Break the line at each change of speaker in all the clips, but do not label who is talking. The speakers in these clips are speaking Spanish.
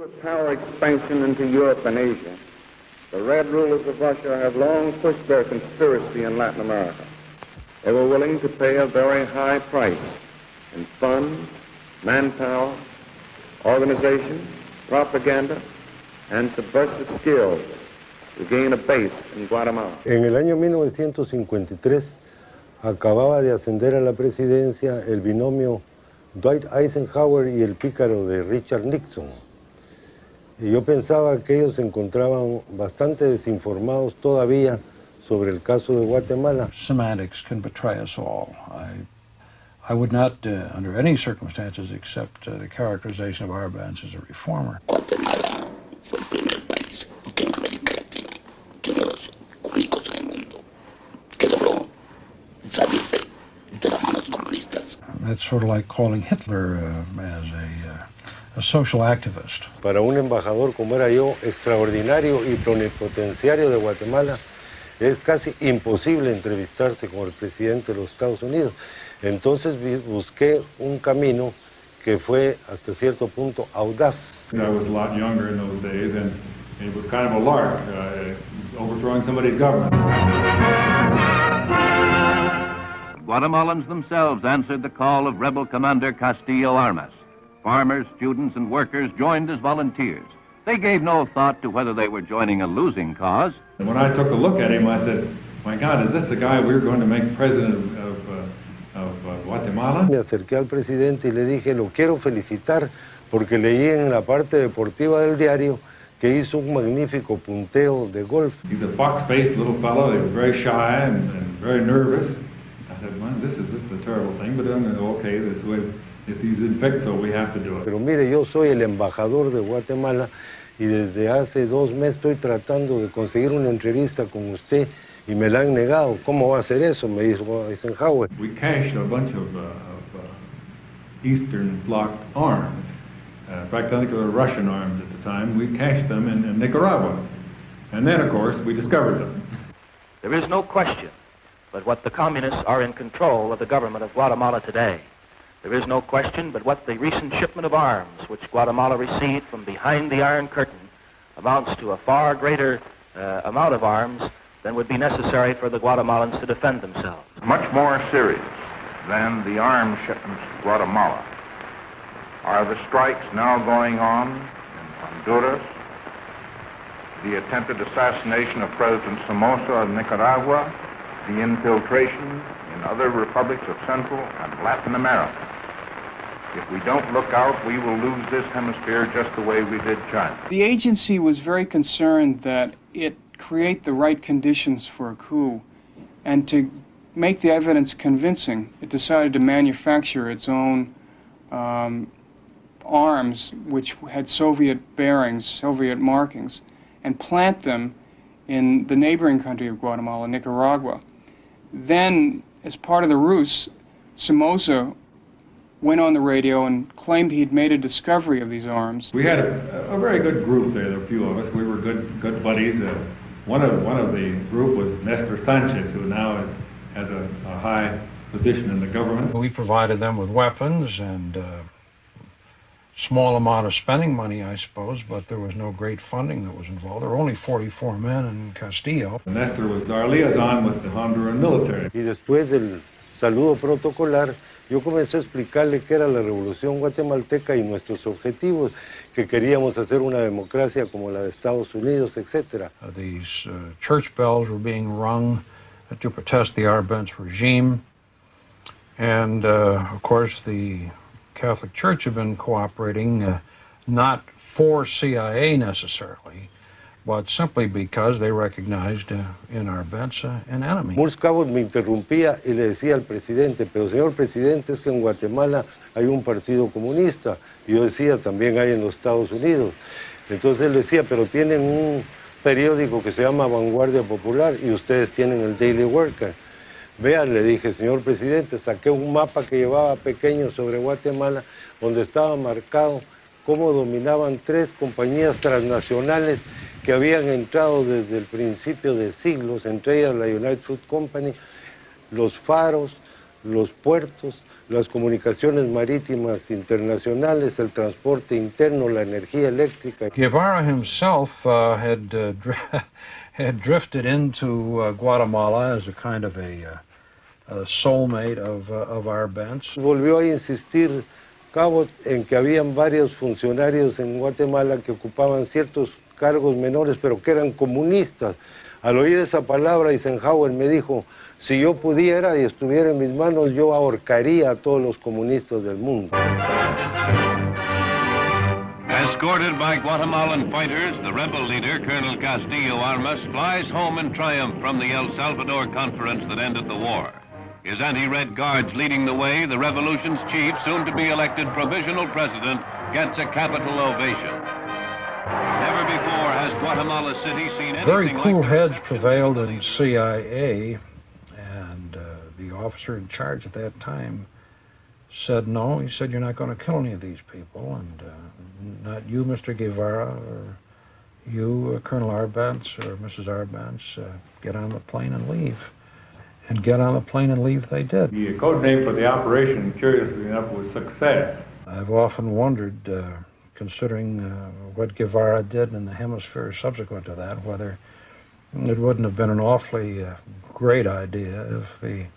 With power expansion into Europe and Asia, the red rulers of Russia have long pushed their conspiracy in Latin America. They were willing to pay a very high price in funds, manpower, organization, propaganda, and subversive skills to gain a base in Guatemala.
En el año 1953 acababa de ascender a la presidencia el binomio Dwight Eisenhower y el pícaro de Richard Nixon. Y yo pensaba que ellos se encontraban bastante desinformados todavía sobre el caso de Guatemala.
Semantics can betray us all. I would not, under any circumstances, accept the characterization of Arbenz as a reformer.
Guatemala fue el primer país latinoamericano y uno de los únicos en el mundo que logró salirse de las manos comunistas.
That's sort of like calling Hitler as a social activist.
Para un embajador como era yo, extraordinario y plenipotenciario de Guatemala, es casi imposible entrevistarse con el presidente de los Estados Unidos. Entonces busqué un camino que fue hasta cierto punto audaz.
I was a lot younger in those days, and it was kind of a lark, overthrowing somebody's government.
Guatemalans themselves answered the call of rebel commander Castillo Armas. Farmers, students, and workers joined as volunteers. They gave no thought to whether they were joining a losing cause.
And when I took a look at him, I said, my God, is this the guy we're going to make president of Guatemala?
Me acerqué al presidente y le dije, lo quiero felicitar porque leí en la parte deportiva del diario que hizo un magnífico punteo de golf.
He's a fox-faced little fellow. He was very shy and very nervous. I said, well, this is a terrible thing, but okay, this way. He's infected, so we have to do it.
Pero mire, yo soy el embajador de Guatemala y desde hace 2 meses estoy tratando de conseguir una entrevista con usted y me la han negado. ¿Cómo va a hacer eso? Me dijo Eisenhower.
We cached a bunch of Eastern Bloc arms. In fact, I think they were Russian arms at the time. We cached them in Nicaragua. And then, of course, we discovered them.
There is no question but what the communists are in control of the government of Guatemala today. There is no question but what the recent shipment of arms which Guatemala received from behind the Iron Curtain amounts to a far greater amount of arms than would be necessary for the Guatemalans to defend themselves.
Much more serious than the arms shipments to Guatemala are the strikes now going on in Honduras, the attempted assassination of President Somoza of Nicaragua, the infiltration in other republics of Central and Latin America. If we don't look out, we will lose this hemisphere just the way we did China.
The agency was very concerned that it create the right conditions for a coup, and to make the evidence convincing, it decided to manufacture its own arms, which had Soviet bearings, Soviet markings, and plant them in the neighboring country of Guatemala, Nicaragua. Then, as part of the ruse, Somoza went on the radio and claimed he'd made a discovery of these arms.
We had a very good group there, a few of us. We were good buddies. One of the group was Nestor Sanchez, who now has a high position in the government.
We provided them with weapons and small amount of spending money, I suppose, but there was no great funding that was involved. There were only 44 men in Castillo.
Nestor was our liaison with the Honduran military.
Y después del saludo protocolar, yo comencé a explicarle qué era la revolución guatemalteca y nuestros objetivos, que queríamos hacer una democracia como la de Estados Unidos, etc.
These church bells were being rung to protest the Arbenz regime, and of course the Catholic Church had been cooperating, not for CIA necessarily, but simply because they recognized in Arbenz an enemy.
Murs Cabot me interrumpía y le decía al presidente, pero señor presidente, es que en Guatemala hay un partido comunista. Y yo decía, también hay en los Estados Unidos. Entonces él decía, pero tienen un periódico que se llama Vanguardia Popular y ustedes tienen el Daily Worker. Vean, le dije, señor presidente, saqué un mapa que llevaba pequeño sobre Guatemala, donde estaba marcado cómo dominaban 3 compañías transnacionales que habían entrado desde el principio de siglos, entre ellas la United Fruit Company, los faros, los puertos, las comunicaciones marítimas internacionales, el transporte interno, la energía eléctrica.
Guevara himself had drifted into Guatemala as a kind of a soulmate of Arbenz.
Volvió a insistir Cabot en que habían varios funcionarios en Guatemala que ocupaban ciertos cargos menores, pero que eran comunistas. Al oír esa palabra, Eisenhower me dijo, si yo pudiera y estuviera en mis manos, yo ahorcaría a todos los comunistas del mundo.
Escorted by Guatemalan fighters, the rebel leader, Colonel Castillo Armas, flies home in triumph from the El Salvador conference that ended the war. His anti-Red Guards leading the way, the revolution's chief, soon to be elected provisional president, gets a capital ovation. Never before has Guatemala City seen anything
Very cool
like
heads prevailed in the CIA, and the officer in charge at that time said no. He said, you're not going to kill any of these people, and not you, Mr. Guevara, or you, Colonel Arbenz, or Mrs. Arbenz, get on the plane and leave. And get on the plane and leave they did.
The code name for the operation, curiously enough, was Success.
I've often wondered, considering what Guevara did in the hemisphere subsequent to that, whether it wouldn't have been an awfully great idea if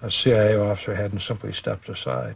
a CIA officer hadn't simply stepped aside.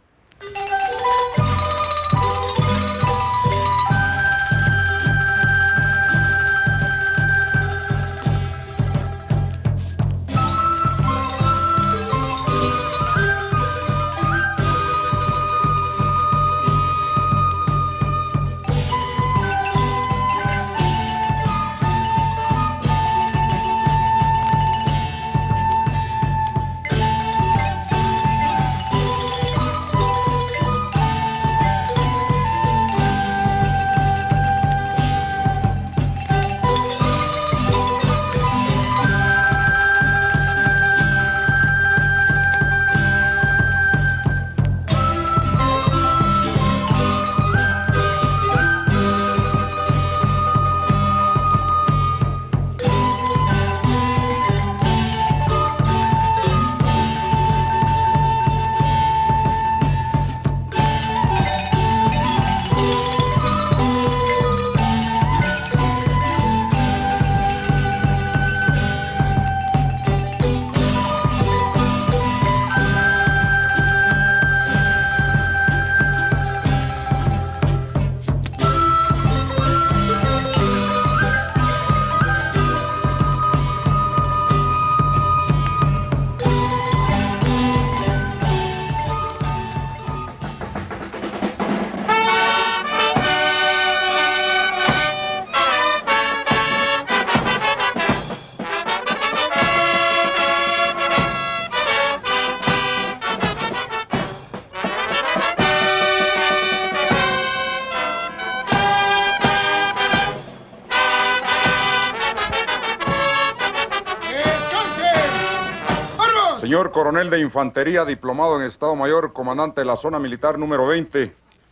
Señor Coronel de Infantería, diplomado en Estado Mayor, comandante de la Zona Militar número 20,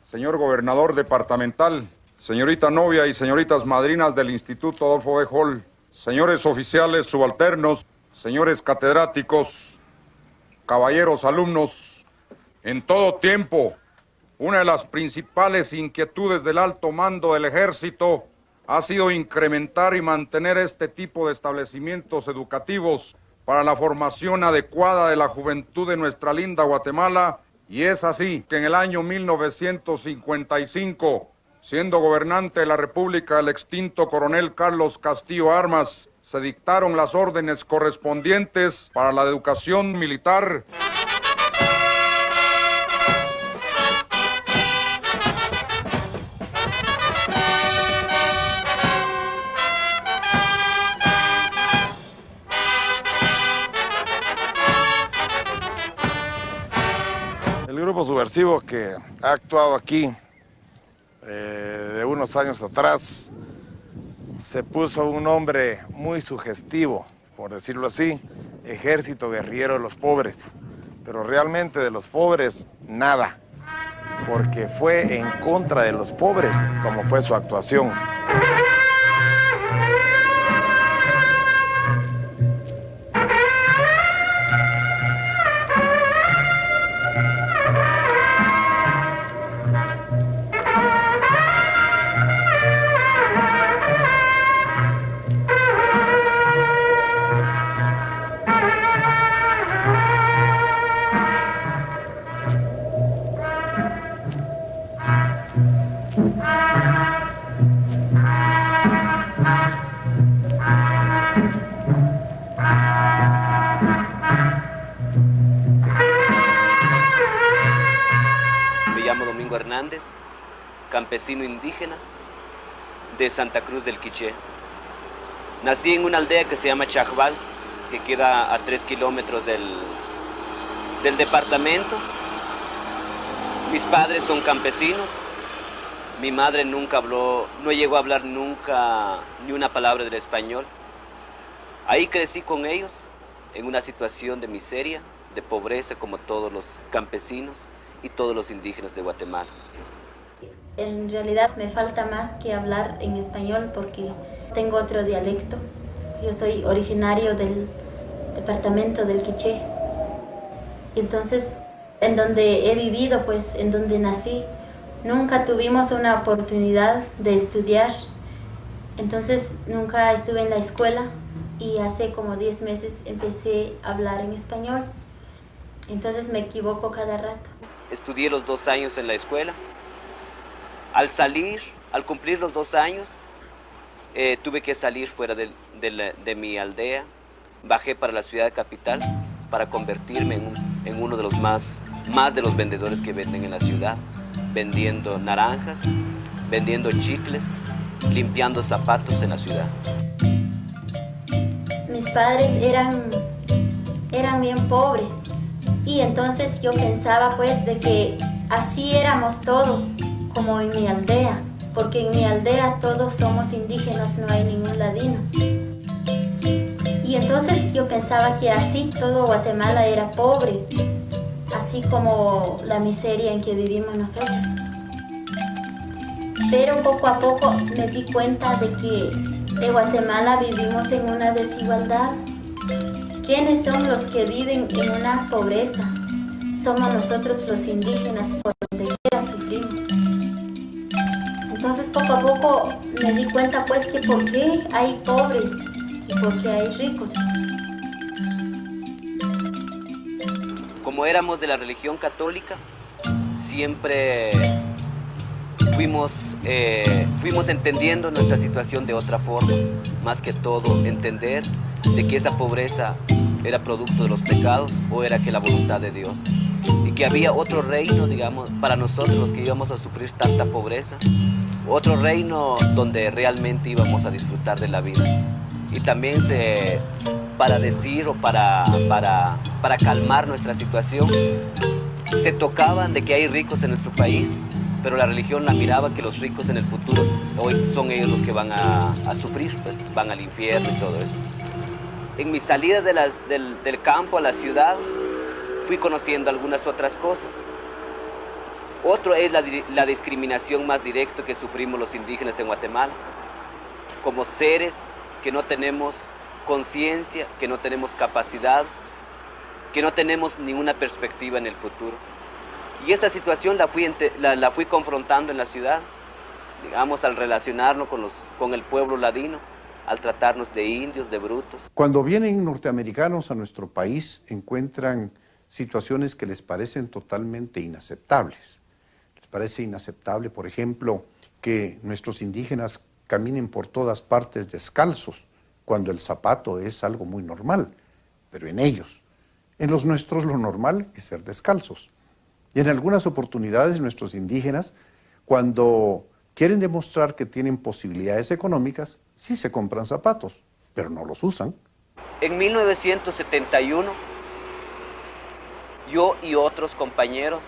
señor Gobernador Departamental, señorita novia y señoritas madrinas del Instituto Adolfo B. Hall, señores oficiales subalternos, señores catedráticos, caballeros alumnos, en todo tiempo, una de las principales inquietudes del alto mando del Ejército ha sido incrementar y mantener este tipo de establecimientos educativos para la formación adecuada de la juventud de nuestra linda Guatemala, y es así que en el año 1955, siendo gobernante de la República el extinto coronel Carlos Castillo Armas, se dictaron las órdenes correspondientes para la educación militar.
El grupo subversivo que ha actuado aquí de unos años atrás se puso un nombre muy sugestivo, por decirlo así, Ejército Guerrillero de los Pobres, pero realmente de los pobres nada, porque fue en contra de los pobres como fue su actuación.
campesino indígena de Santa Cruz del Quiché. Nací en una aldea que se llama Chajbal, que queda a 3 kilómetros del departamento. Mis padres son campesinos. Mi madre nunca habló, no llegó a hablar nunca ni una palabra del español. Ahí crecí con ellos en una situación de miseria, de pobreza, como todos los campesinos y todos los indígenas de Guatemala.
En realidad me falta más que hablar en español porque tengo otro dialecto. Yo soy originario del departamento del Quiché. Entonces, en donde he vivido, pues, en donde nací, nunca tuvimos una oportunidad de estudiar. Entonces, nunca estuve en la escuela y hace como 10 meses empecé a hablar en español. Entonces me equivoco cada rato.
Estudié los 2 años en la escuela. Al cumplir los 2 años, tuve que salir fuera de mi aldea. Bajé para la ciudad capital para convertirme en uno de los más de los vendedores que venden en la ciudad, vendiendo naranjas, vendiendo chicles, limpiando zapatos en la ciudad.
Mis padres eran bien pobres y entonces yo pensaba pues de que así éramos todos, como en mi aldea, porque en mi aldea todos somos indígenas, no hay ningún ladino. Y entonces yo pensaba que así todo Guatemala era pobre, así como la miseria en que vivimos nosotros. Pero poco a poco me di cuenta de que en Guatemala vivimos en una desigualdad. ¿Quiénes son los que viven en una pobreza? Somos nosotros los indígenas, por donde quiera sufrimos. Entonces poco a poco me di cuenta pues que por qué hay pobres y por qué hay ricos.
Como éramos de la religión católica, siempre fuimos entendiendo nuestra situación de otra forma, más que todo entender de que esa pobreza era producto de los pecados o era que la voluntad de Dios, y que había otro reino, digamos, para nosotros los que íbamos a sufrir tanta pobreza, otro reino donde realmente íbamos a disfrutar de la vida. Y también para decir o para calmar nuestra situación, se tocaban de que hay ricos en nuestro país, pero la religión la miraba que los ricos en el futuro hoy son ellos los que van a sufrir, pues van al infierno y todo eso. En mi salida del campo a la ciudad fui conociendo algunas otras cosas. Otro es la discriminación más directa que sufrimos los indígenas en Guatemala, como seres que no tenemos conciencia, que no tenemos capacidad, que no tenemos ninguna perspectiva en el futuro. Y esta situación la fui confrontando en la ciudad, digamos, al relacionarnos con el pueblo ladino, al tratarnos de indios, de brutos.
Cuando vienen norteamericanos a nuestro país, encuentran situaciones que les parecen totalmente inaceptables. Les parece inaceptable, por ejemplo, que nuestros indígenas caminen por todas partes descalzos, cuando el zapato es algo muy normal, pero en ellos. En los nuestros lo normal es ser descalzos. Y en algunas oportunidades nuestros indígenas, cuando quieren demostrar que tienen posibilidades económicas, sí se compran zapatos, pero no los usan.
En 1971, yo y otros compañeros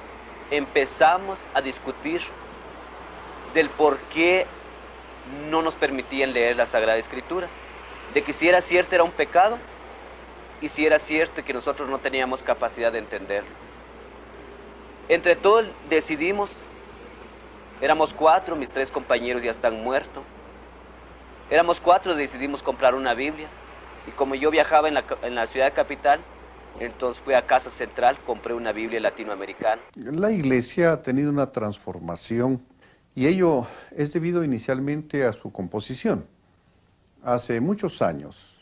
empezamos a discutir del por qué no nos permitían leer la Sagrada Escritura, de que si era cierto era un pecado y si era cierto que nosotros no teníamos capacidad de entenderlo. Entre todos decidimos, éramos 4, mis 3 compañeros ya están muertos, éramos 4, decidimos comprar una Biblia, y como yo viajaba en la ciudad capital, entonces fui a Casa Central, compré una Biblia latinoamericana.
La iglesia ha tenido una transformación y ello es debido inicialmente a su composición. Hace muchos años,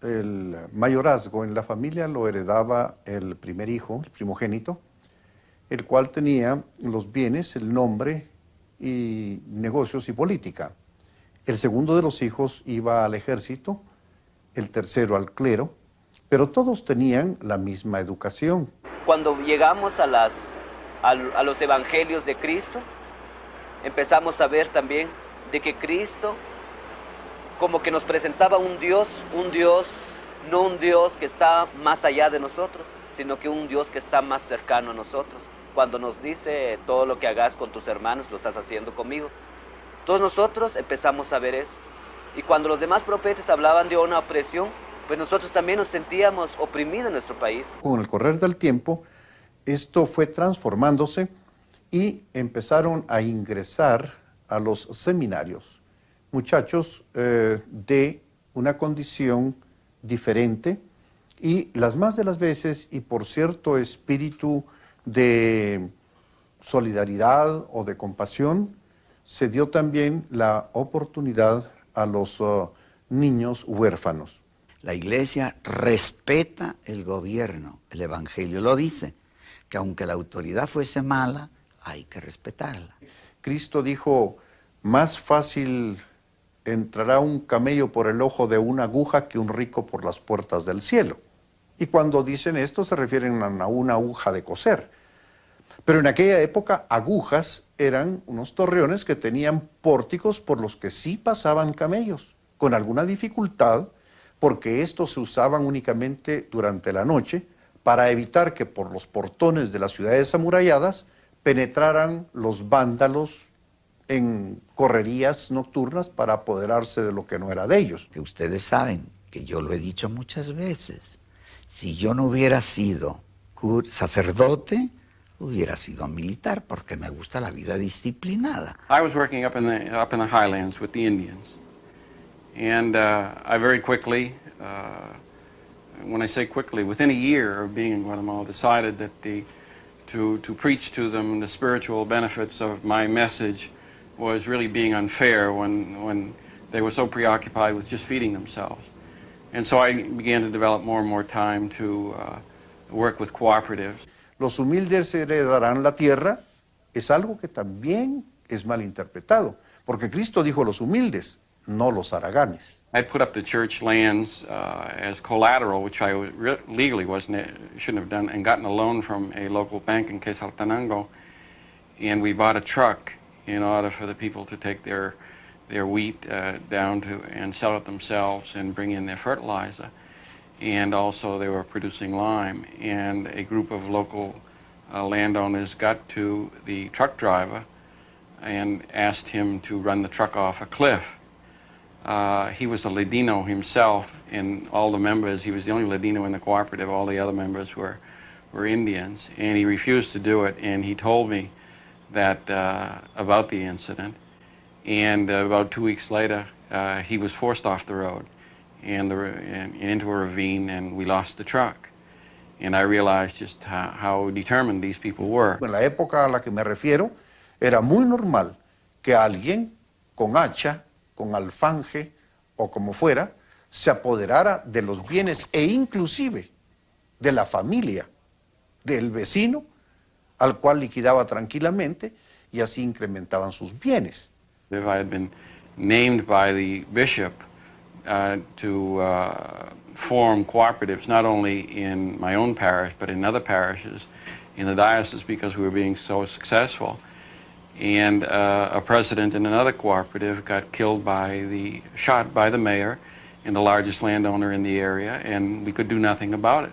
el mayorazgo en la familia lo heredaba el primer hijo, el primogénito, el cual tenía los bienes, el nombre y negocios y política. El segundo de los hijos iba al ejército, el tercero al clero, pero todos tenían la misma educación.
Cuando llegamos a los evangelios de Cristo, empezamos a ver también de que Cristo como que nos presentaba un Dios, no un Dios que está más allá de nosotros, sino que un Dios que está más cercano a nosotros. Cuando nos dice, todo lo que hagas con tus hermanos lo estás haciendo conmigo. Todos nosotros empezamos a ver eso. Y cuando los demás profetas hablaban de una opresión, pues nosotros también nos sentíamos oprimidos en nuestro país.
Con el correr del tiempo, esto fue transformándose y empezaron a ingresar a los seminarios muchachos de una condición diferente, y las más de las veces, y por cierto espíritu de solidaridad o de compasión, se dio también la oportunidad a los niños huérfanos.
La Iglesia respeta el gobierno, el Evangelio lo dice, que aunque la autoridad fuese mala, hay que respetarla.
Cristo dijo, más fácil entrará un camello por el ojo de una aguja que un rico por las puertas del cielo. Y cuando dicen esto se refieren a una aguja de coser. Pero en aquella época agujas eran unos torreones que tenían pórticos por los que sí pasaban camellos, con alguna dificultad, porque estos se usaban únicamente durante la noche para evitar que por los portones de las ciudades amuralladas penetraran los vándalos en correrías nocturnas para apoderarse de lo que no era de ellos.
Que ustedes saben, que yo lo he dicho muchas veces, si yo no hubiera sido sacerdote, hubiera sido militar, porque me gusta la vida disciplinada.
I was working up in the highlands with the Indians, and I very quickly, when I say quickly, within a year of being in Guatemala, decided that to preach to them the spiritual benefits of my message was really being unfair when they were so preoccupied with just feeding themselves. And so I began to develop more and more time to work with cooperatives.
Los humildes heredarán la tierra es algo que también es mal interpretado, porque Cristo dijo los humildes, no los haraganes.
I put up the church lands as collateral, which I legally shouldn't have done, and gotten a loan from a local bank in Quetzaltenango, and we bought a truck in order for the people to take their wheat down to and sell it themselves and bring in their fertilizer. And also they were producing lime, and a group of local landowners got to the truck driver and asked him to run the truck off a cliff. He was a Ladino himself, and all the members, he was the only Ladino in the cooperative, all the other members were Indians, and he refused to do it, and he told me that about the incident, and about 2 weeks later he was forced off the road and into a ravine, and we lost the truck, and I realized just how determined these people were.
En la época a la que me refiero, era muy normal que alguien con hacha, con alfanje o como fuera, se apoderara de los bienes e inclusive de la familia del vecino, al cual liquidaba tranquilamente, y así incrementaban sus bienes.
If I had been named by the bishop to form cooperatives, not only in my own parish, but in other parishes in the diocese, because we were being so successful, and a president in another cooperative got killed shot by the mayor and the largest landowner in the area, and we could do nothing about it.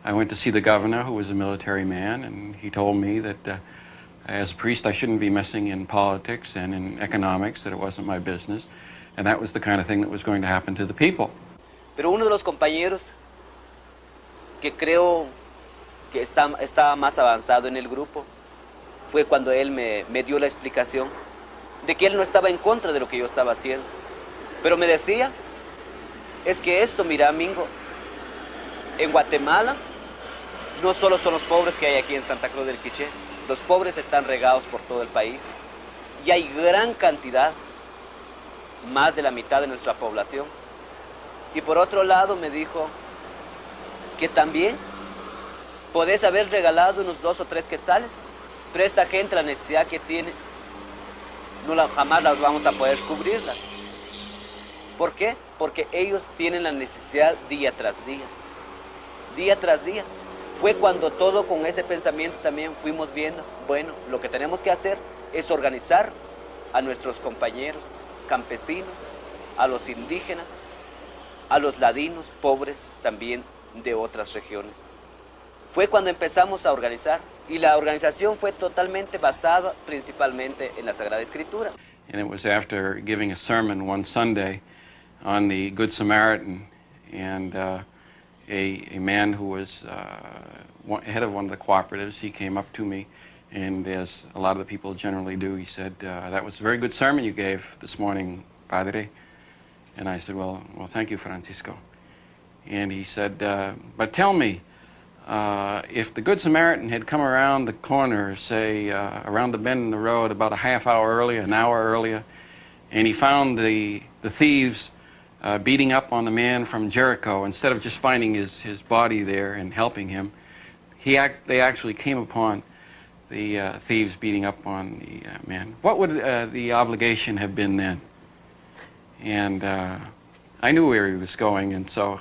I went to see the governor, who was a military man, and he told me that as a priest I shouldn't be messing in politics and in economics, that it wasn't my business, and that was the kind of thing that was going to happen to the people.
Pero uno de los compañeros que creo que estaba más avanzado en el grupo fue cuando él me dio la explicación de que él no estaba en contra de lo que yo estaba haciendo, pero me decía, es que esto, mira, Mingo, en Guatemala no solo son los pobres que hay aquí en Santa Cruz del Quiché, los pobres están regados por todo el país y hay gran cantidad, más de la mitad de nuestra población. Y por otro lado me dijo que también podés haber regalado unos 2 o 3 quetzales, pero esta gente, la necesidad que tiene, jamás las vamos a poder cubrirlas. ¿Por qué? Porque ellos tienen la necesidad día tras día. Día tras día. Fue cuando todo con ese pensamiento también fuimos viendo, bueno, lo que tenemos que hacer es organizar a nuestros compañeros campesinos, a los indígenas, a los ladinos pobres también de otras regiones. Fue cuando empezamos a organizar, y la organización fue totalmente basada principalmente en la Sagrada Escritura.
And it was after giving a sermon one Sunday on the Good Samaritan, and a man who was head of one of the cooperatives, he came up to me, and as a lot of the people generally do, he said, that was a very good sermon you gave this morning, Padre. And I said, well, thank you, Francisco. And he said, but tell me, if the Good Samaritan had come around the corner, say, around the bend in the road about a half hour earlier, an hour earlier, and he found the thieves beating up on the man from Jericho, instead of just finding his body there and helping him, they actually came upon the thieves beating up on the man. What would the obligation have been then? And I knew where he was going, and so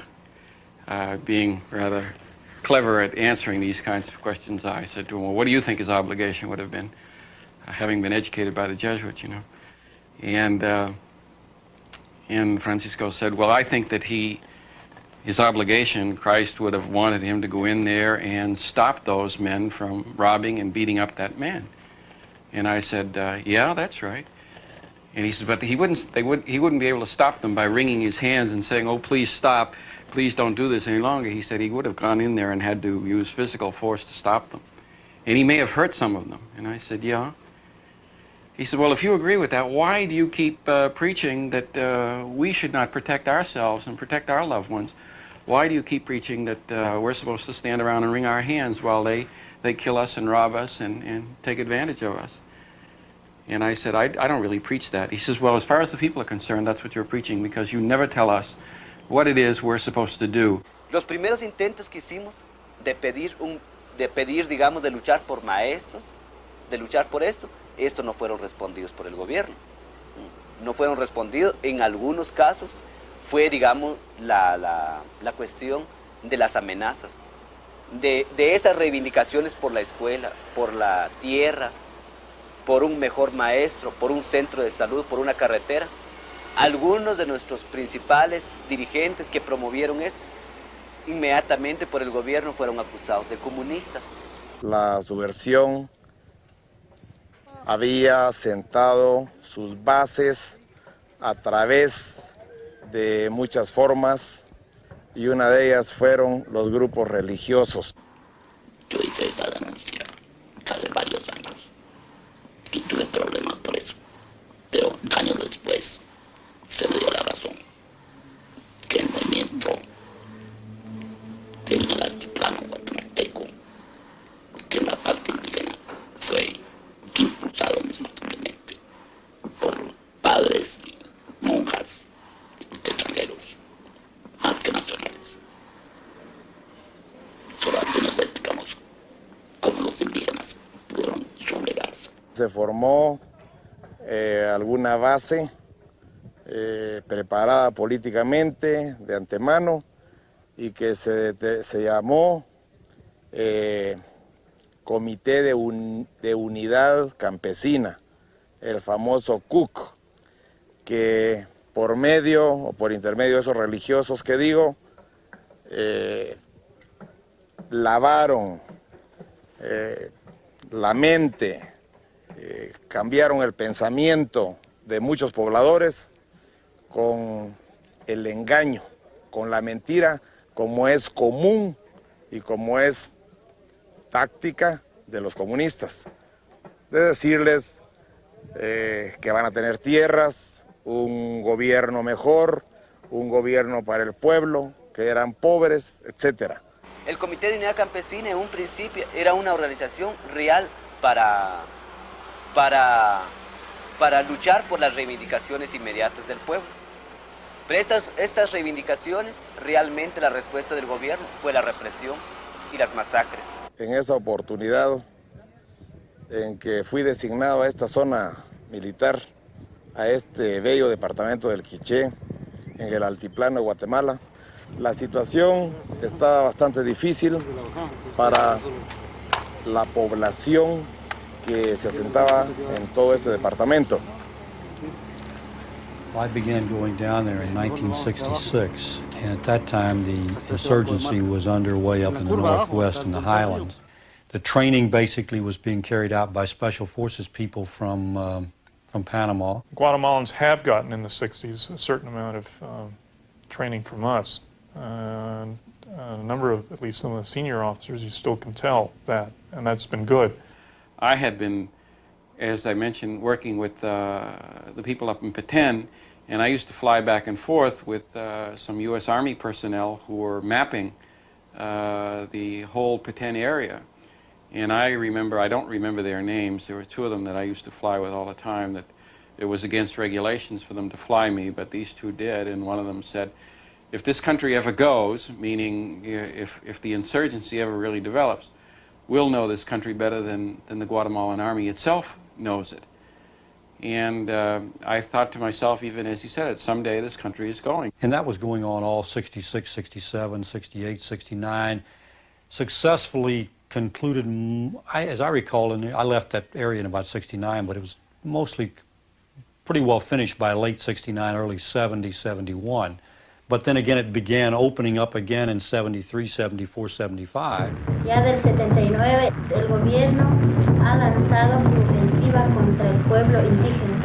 being rather clever at answering these kinds of questions, I said to him, well, what do you think his obligation would have been, having been educated by the Jesuits, you know? And Francisco said, well, I think that his obligation, Christ would have wanted him to go in there and stop those men from robbing and beating up that man. And I said, yeah, that's right. And he said, but he wouldn't be able to stop them by wringing his hands and saying, oh, please stop, please don't do this any longer. He said he would have gone in there and had to use physical force to stop them. And he may have hurt some of them. And I said, yeah. He said, well, if you agree with that, why do you keep preaching that we should not protect ourselves and protect our loved ones? Why do you keep preaching that we're supposed to stand around and wring our hands while they kill us and rob us and take advantage of us? And I said, I don't really preach that. He says, well, as far as the people are concerned, that's what you're preaching, because you never tell us what it is we're supposed to do.
Los primeros intentos que hicimos de pedir, digamos, de luchar por maestros, de luchar por esto no fueron respondidos por el gobierno. No fueron respondidos. En algunos casos fue, digamos, la cuestión de las amenazas, de esas reivindicaciones por la escuela, por la tierra, por un mejor maestro, por un centro de salud, por una carretera. Algunos de nuestros principales dirigentes que promovieron esto, inmediatamente por el gobierno fueron acusados de comunistas.
La subversión había sentado sus bases a través de muchas formas, y una de ellas fueron los grupos religiosos.
Yo hice esa denuncia hace varios años y tuve problemas por eso, pero años después se me dio la razón que el movimiento en el altiplano guatemalteco, que en la parte indígena, fue impulsado indiscutiblemente por padres, monjas, extranjeros, más que nacionales. Solo así nos explicamos cómo los indígenas pudieron sublevarse.
Se formó alguna base preparada políticamente de antemano y que se llamó Comité de Unidad Campesina, el famoso CUC, que por medio o por intermedio de esos religiosos que digo, lavaron la mente, cambiaron el pensamiento de muchos pobladores con el engaño, con la mentira, como es común y como es táctica de los comunistas, de decirles que van a tener tierras, un gobierno mejor, un gobierno para el pueblo, que eran pobres, etc.
El Comité de Unidad Campesina en un principio era una organización real para luchar por las reivindicaciones inmediatas del pueblo. Pero estas reivindicaciones, realmente la respuesta del gobierno fue la represión y las masacres.
En esa oportunidad en que fui designado a esta zona militar, a este bello departamento del Quiché, en el altiplano de Guatemala, la situación estaba bastante difícil para la población que se asentaba en todo este departamento.
I began going down there in 1966, and at that time the insurgency was underway up in the northwest in the highlands. The training basically was being carried out by special forces people from Panama.
Guatemalans have gotten in the 60s a certain amount of training from us. A number of, at least some of the senior officers, you still can tell that, and that's been good.
I had been, as I mentioned, working with the people up in Petén, and I used to fly back and forth with some U.S. Army personnel who were mapping the whole Petén area. And I don't remember their names. There were two of them that I used to fly with all the time that it was against regulations for them to fly me, but these two did, and one of them said, if this country ever goes, meaning if the insurgency ever really develops, we'll know this country better than the Guatemalan army itself knows it. And I thought to myself, even as he said it, someday this country is going.
And that was going on all 66, 67, 68, 69, successfully concluded, as I recall, and I left that area in about 69, but it was mostly pretty well finished by late 69, early 70, 71. But then again, it began opening up again in 73, 74, 75.
Ya del 79, el gobierno ha lanzado su ofensiva contra el pueblo indígena.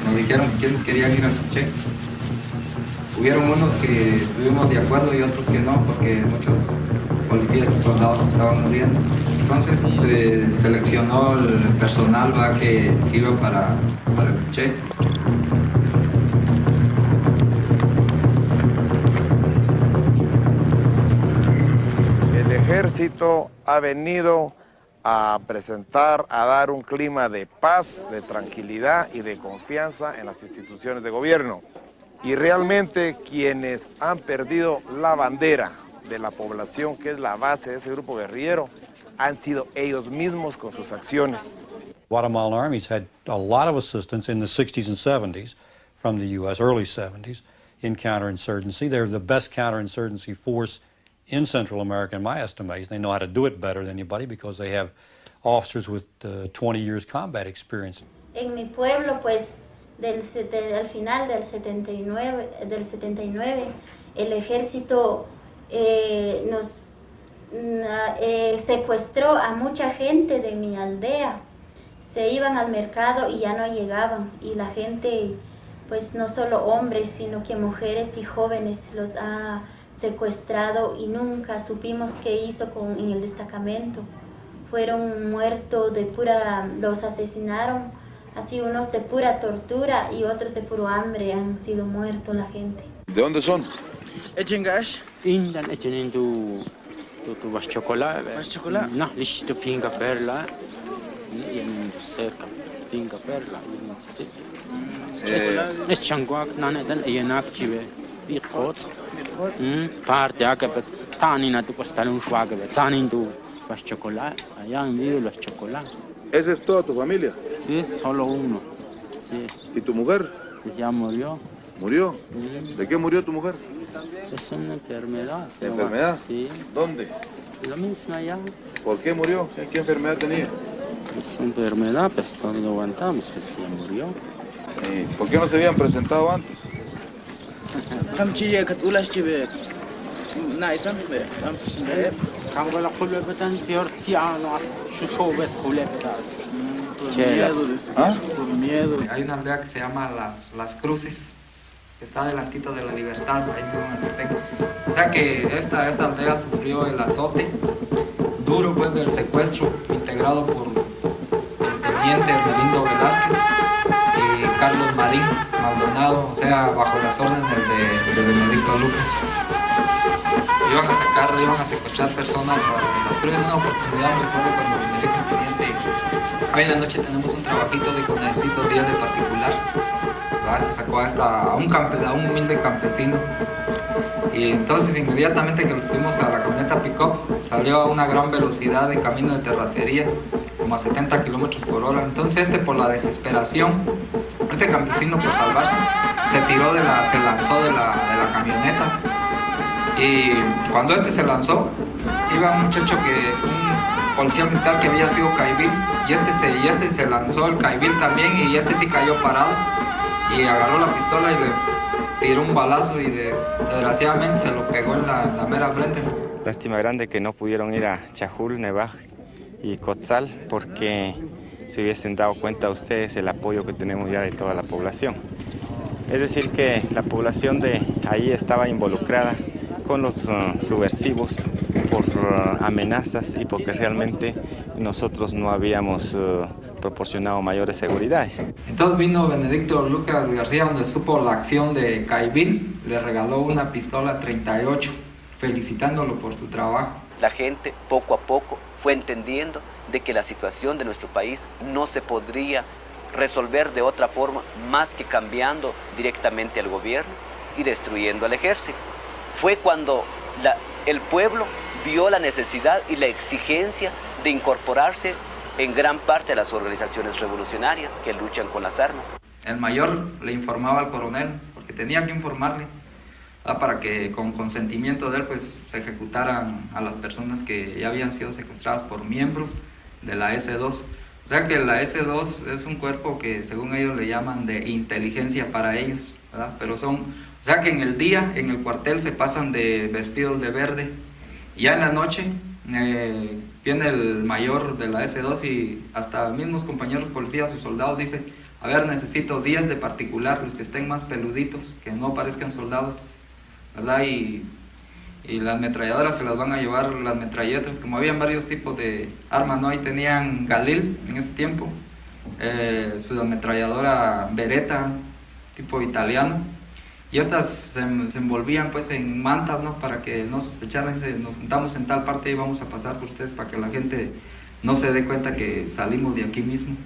Nos dijeron quiénes querían ir al Quiché. Hubieron unos que estuvimos de acuerdo y otros que no, porque muchos policías y soldados estaban muriendo. Entonces se seleccionó el personal que iba para el Quiché.
El ejército ha venido a presentar, a dar un clima de paz, de tranquilidad y de confianza en las instituciones de gobierno. Y realmente quienes han perdido la bandera de la población, que es la base de ese grupo guerrillero, han sido ellos mismos con sus acciones.
Guatemalan armies had a lot of assistance in the 60s and 70s from the U.S., early 70s, in counterinsurgency. They're the best counterinsurgency force in Central America, in my estimation. They know how to do it better than anybody because they have officers with 20 years combat experience.
En mi pueblo, pues, al final del 79, el ejército nos secuestró a mucha gente de mi aldea. Se iban al mercado y ya no llegaban. Y la gente, pues no solo hombres, sino que mujeres y jóvenes los ha secuestrado y nunca supimos qué hizo en el destacamento. Fueron muertos de los asesinaron, así unos de pura tortura y otros de puro hambre han sido muertos la gente.
¿De dónde son?
Echengash. Indan echen tu vas chocolate. ¿Vas chocolate? No, lish tu pinga perla. En cerca pinga perla. Es changuak nane dan yenak chive. Biqot. Parte acá tanina tu costalun schwaga. Tanin tu vas chocolate. Allá en vivo los chocolates.
¿Esa es toda tu familia?
Sí, solo uno. Sí.
¿Y tu mujer?
Pues ya murió.
¿Murió? ¿De qué murió tu mujer?
Es una enfermedad.
¿Enfermedad?
Sí.
¿Dónde?
La misma ya.
¿Por qué murió? ¿Qué enfermedad tenía?
Es una enfermedad, pues no lo aguantamos, pues ya murió.
¿Por qué no se habían presentado antes?
Por miedo. Hay una aldea que se llama Las Cruces, que está delantito de La Libertad, ahí mismo en el Teco. O sea que esta aldea sufrió el azote duro pues del secuestro integrado por el teniente Hermelindo Velázquez y Carlos Marín Maldonado, o sea, bajo las órdenes de Benedicto Lucas. Iban a secuestrar personas a Las Cruces. En una oportunidad me acuerdo cuando me dijo el teniente, hoy en la noche tenemos un trabajito de que necesito días de particular. Se sacó a un humilde campesino. Y entonces inmediatamente que lo subimos a la camioneta pick-up, salió a una gran velocidad de camino de terracería, como a 70 kilómetros por hora. Entonces por la desesperación, Este campesino, por salvarse, se lanzó de la camioneta. Y cuando este se lanzó, iba un muchacho un policía militar que había sido caibil, y este se lanzó el caibil también, y este sí cayó parado, y agarró la pistola y le tiró un balazo, y desgraciadamente se lo pegó en la mera frente.
Lástima grande que no pudieron ir a Chajul, Nevaj y Cotzal, porque se hubiesen dado cuenta ustedes el apoyo que tenemos ya de toda la población. Es decir, que la población de ahí estaba involucrada con los subversivos por amenazas y porque realmente nosotros no habíamos proporcionado mayores seguridades.
Entonces vino Benedicto Lucas García, donde supo la acción de Caibil, le regaló una pistola 38, felicitándolo por su trabajo.
La gente poco a poco fue entendiendo de que la situación de nuestro país no se podría resolver de otra forma más que cambiando directamente al gobierno y destruyendo al ejército. Fue cuando el pueblo vio la necesidad y la exigencia de incorporarse en gran parte a las organizaciones revolucionarias que luchan con las armas.
El mayor le informaba al coronel, porque tenía que informarle, para que con consentimiento de él pues se ejecutaran a las personas que ya habían sido secuestradas por miembros de la S2. O sea que la S2 es un cuerpo que según ellos le llaman de inteligencia para ellos, ¿verdad? Pero o sea que en el día, en el cuartel se pasan de vestidos de verde, y ya en la noche viene el mayor de la S2 y hasta mismos compañeros policías o soldados dicen, a ver, necesito 10 de particular, los que estén más peluditos, que no parezcan soldados, ¿verdad? Y las ametralladoras se las van a llevar, las metralletas, como habían varios tipos de armas, ¿no? Ahí tenían Galil en ese tiempo, su ametralladora Beretta, tipo italiano, y estas se envolvían pues en mantas, ¿no? Para que no sospecharan, nos juntamos en tal parte y vamos a pasar por ustedes para que la gente no se dé cuenta que salimos de aquí mismo.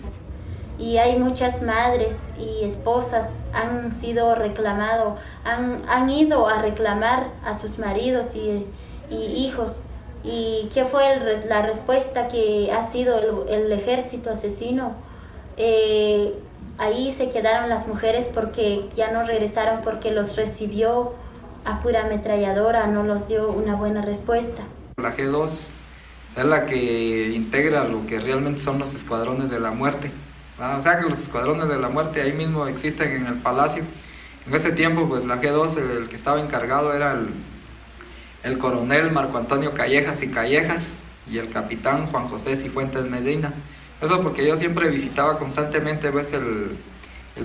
Y hay muchas madres y esposas han sido reclamado, han ido a reclamar a sus maridos y hijos. ¿Y qué fue la respuesta que ha sido el ejército asesino? Ahí se quedaron las mujeres porque ya no regresaron, porque los recibió a pura ametralladora, no los dio una buena respuesta.
La G2 es la que integra lo que realmente son los escuadrones de la muerte. O sea que los escuadrones de la muerte ahí mismo existen en el Palacio. En ese tiempo pues la G2, el que estaba encargado era el coronel Marco Antonio Callejas y Callejas y el capitán Juan José Cifuentes Medina. Eso porque yo siempre visitaba constantemente pues, el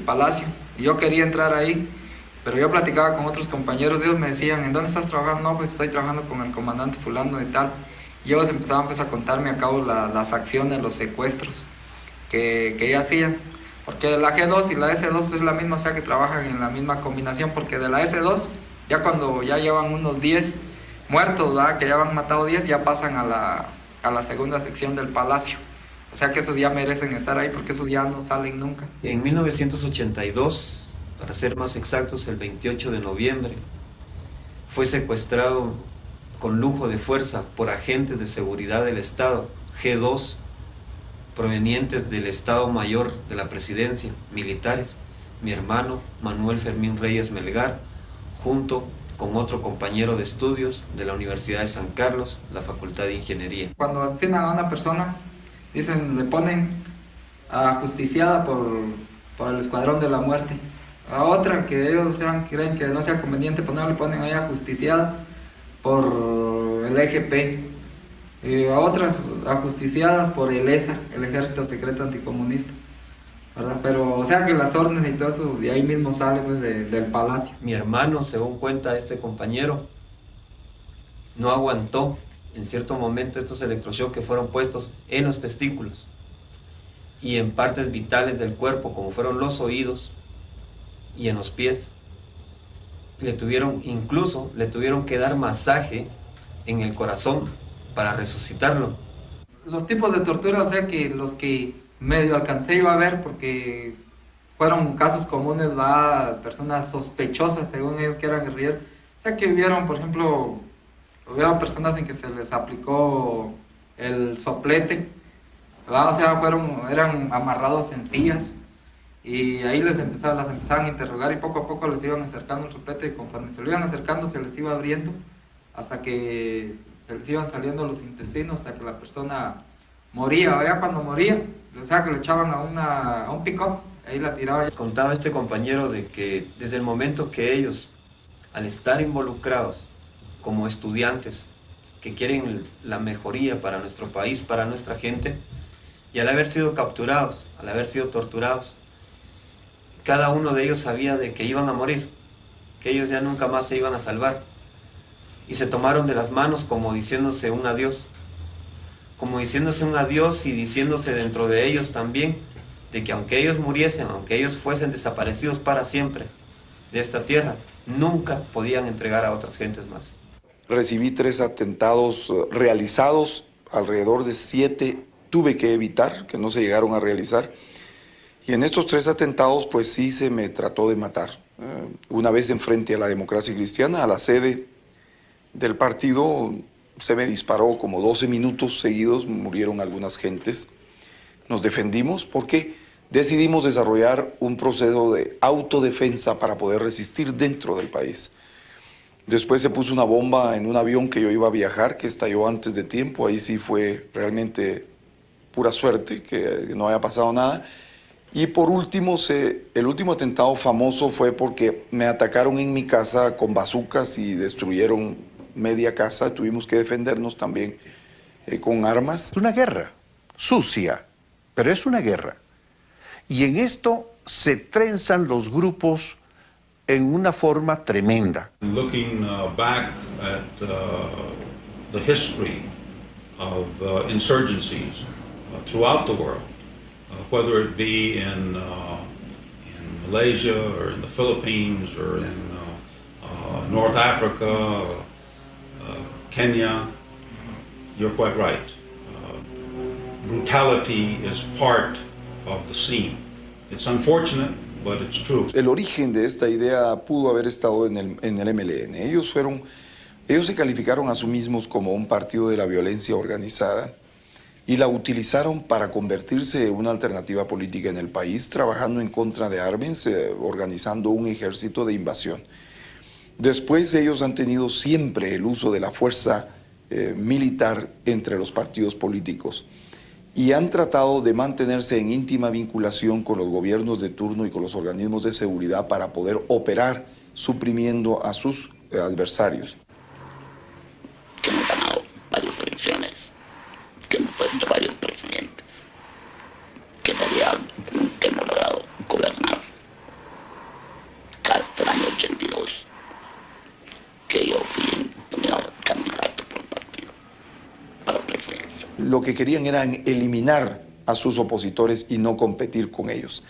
Palacio y yo quería entrar ahí, pero yo platicaba con otros compañeros, ellos me decían, ¿en dónde estás trabajando? No, pues estoy trabajando con el comandante fulano de tal. Y ellos empezaban pues, a contarme a cabo las acciones, los secuestros que ella hacía, porque la G2 y la S2 pues la misma, o sea que trabajan en la misma combinación, porque de la S2 ya cuando ya llevan unos 10 muertos, ¿verdad? Que ya han matado 10, ya pasan a la segunda sección del Palacio, o sea que esos ya merecen estar ahí porque esos ya no salen nunca.
En 1982, para ser más exactos el 28 de noviembre, fue secuestrado con lujo de fuerza por agentes de seguridad del Estado, G2, provenientes del Estado Mayor de la Presidencia, militares, mi hermano Manuel Fermín Reyes Melgar, junto con otro compañero de estudios de la Universidad de San Carlos, la Facultad de Ingeniería.
Cuando asesinan a una persona, dicen, le ponen ajusticiada por el Escuadrón de la Muerte. A otra que ellos creen que no sea conveniente ponerle, ponen ahí ajusticiada por el EGP. A otras ajusticiadas por el ESA, el Ejército Secreto Anticomunista, ¿verdad? Pero, o sea que las órdenes y todo eso, de ahí mismo sale pues, del Palacio.
Mi hermano, según cuenta este compañero, no aguantó en cierto momento estos electroshocks que fueron puestos en los testículos y en partes vitales del cuerpo, como fueron los oídos y en los pies. Incluso le tuvieron que dar masaje en el corazón para resucitarlo.
Los tipos de tortura, o sea que los que medio alcancé yo a ver, porque fueron casos comunes, personas sospechosas según ellos que eran guerrilleros, o sea que hubieron, por ejemplo, hubieron personas en que se les aplicó el soplete, ¿verdad? O sea, eran amarrados en sillas y ahí las empezaban a interrogar y poco a poco les iban acercando el soplete y conforme se lo iban acercando se les iba abriendo hasta que se les iban saliendo los intestinos hasta que la persona moría, o ya cuando moría, o sea que lo echaban a un pick-up, ahí la tiraba.
Contaba este compañero de que desde el momento que ellos, al estar involucrados como estudiantes que quieren la mejoría para nuestro país, para nuestra gente, y al haber sido capturados, al haber sido torturados, cada uno de ellos sabía de que iban a morir, que ellos ya nunca más se iban a salvar, y se tomaron de las manos como diciéndose un adiós, y diciéndose dentro de ellos también de que aunque ellos muriesen, aunque ellos fuesen desaparecidos para siempre de esta tierra, nunca podían entregar a otras gentes más.
Recibí 3 atentados realizados, alrededor de 7 tuve que evitar, que no se llegaron a realizar, y en estos 3 atentados pues sí se me trató de matar. Una vez enfrente a la Democracia Cristiana, a la sede del partido, se me disparó como 12 minutos seguidos, murieron algunas gentes. Nos defendimos porque decidimos desarrollar un proceso de autodefensa para poder resistir dentro del país. Después se puso una bomba en un avión que yo iba a viajar, que estalló antes de tiempo. Ahí sí fue realmente pura suerte, que no haya pasado nada. Y por último, el último atentado famoso fue porque me atacaron en mi casa con bazucas y destruyeron media casa. Tuvimos que defendernos también con armas.
Es una guerra sucia, pero es una guerra. Y en esto se trenzan los grupos en una forma tremenda.
Looking back at the history of insurgencies throughout the world, whether it be in Malaysia or in the Philippines or in North Africa, Kenya, you're quite right. Brutality is part of the scene. It's unfortunate, but it's true.
El origen de esta idea pudo haber estado en el MLN. Ellos se calificaron a sí mismos como un partido de la violencia organizada y la utilizaron para convertirse en una alternativa política en el país, trabajando en contra de Arbenz, organizando un ejército de invasión. Después ellos han tenido siempre el uso de la fuerza militar entre los partidos políticos y han tratado de mantenerse en íntima vinculación con los gobiernos de turno y con los organismos de seguridad para poder operar suprimiendo a sus adversarios.
Que hemos ganado varias elecciones, que hemos puesto varios presidentes, que en realidad nunca hemos logrado gobernar. Hasta el año 82, que yo fui nominado candidato por un partido para presidencia.
Lo que querían era eliminar a sus opositores y no competir con ellos.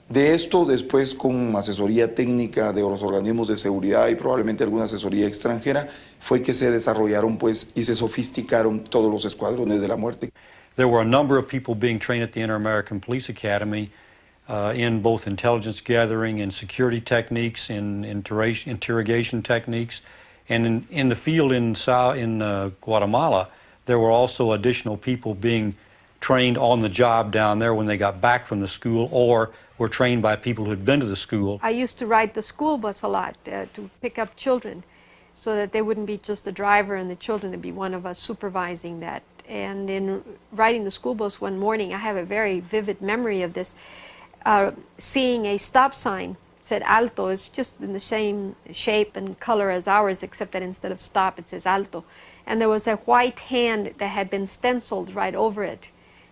De esto, después, con asesoría técnica de los organismos de seguridad y probablemente alguna asesoría extranjera, fue que se desarrollaron pues y se sofisticaron todos los escuadrones de la muerte.
There were a number of people being trained at the Inter-American Police Academy in both intelligence gathering and security techniques, in interrogation techniques, and in the field in Guatemala, there were also additional people being trained on the job down there when they got back from the school or were trained by people who had been to the school.
I used to ride the school bus a lot to pick up children so that they wouldn't be just the driver and the children, there'd be one of us supervising that. And in riding the school bus one morning, I have a very vivid memory of this, seeing a stop sign said alto. It's just in the same shape and color as ours, except that instead of stop it says alto. And there was a white hand that had been stenciled right over it.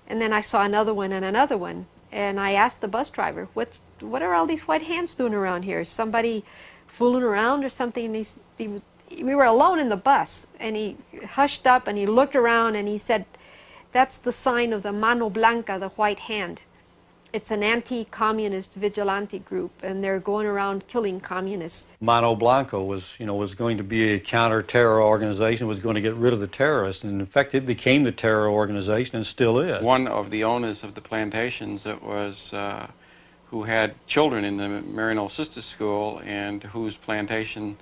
And then I saw another one and another one. And I asked the bus driver, what are all these white hands doing around here? Is somebody fooling around or something? And we were alone in the bus. And he hushed up and he looked around and he said, that's the sign of the Mano Blanca, the white hand. It's an anti-communist vigilante group, and they're going around killing communists.
Mano Blanco was going to be a counter-terror organization, was going to get rid of the terrorists, and in fact it became the terror organization and still is.
One of the owners of the plantations that was, who had children in the Maryknoll Sister School and whose plantation